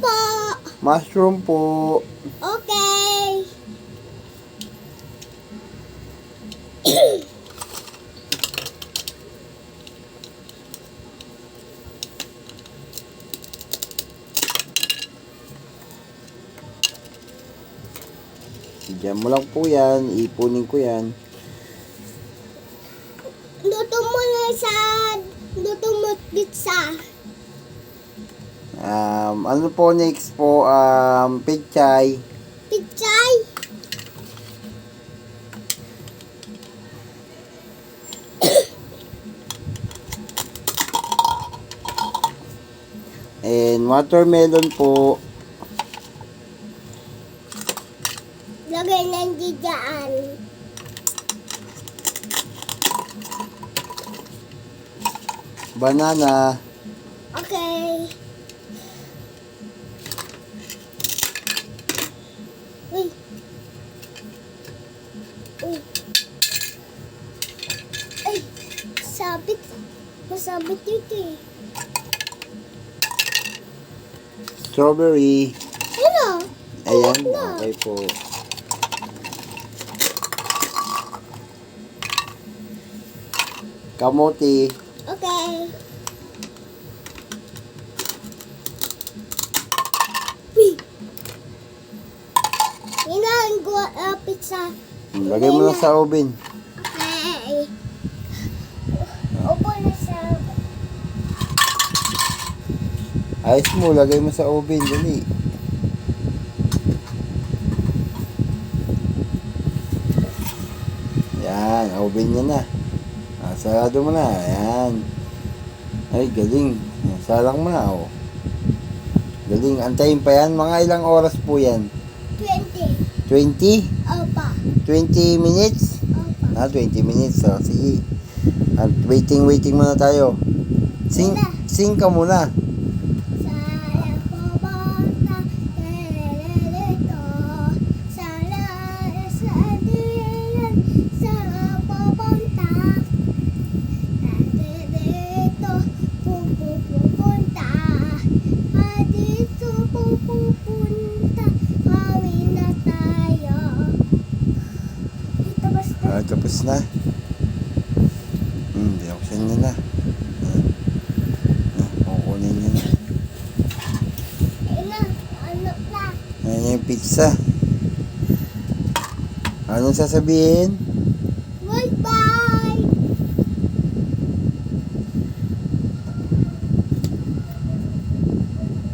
po. Mushroom po. Okay. Diyan mo lang po yan. Ipunin ko yan. Luto mo pizza. Ano po next po? Pechay. Pichay. And watermelon po. Lagay ng dyan. Banana. Okay. Uy. Uy. Ay, sabit. Masabit dito eh. Strawberry. Ano? Ayan. Okay po. Kamote. Okay. Uy. Hinaan ko pizza. Lagay mo na sa oven. Okay. Upo na sa... Ayos mo. Lagay mo sa oven. Dali. Yan. Oven niya na. Sarado mo na. Ayan. Ay, galing. Salang mo na. Oh. Galing. Antayin pa yan. Mga ilang oras po yan? 20. 20? Opa. 20 minutes? Opa. 20 minutes. So, sige. At waiting muna tayo. Sing ka muna. Saan pupunta? Dito. Saan diyan? Saan pupunta? Dito. Pupunta. Dito pupunta. Kawin na tayo. Ito basta. Tapos na. Binuksan niya na. Kukunin niya na. Ano na? Ayan yung pizza. Anong sasabihin?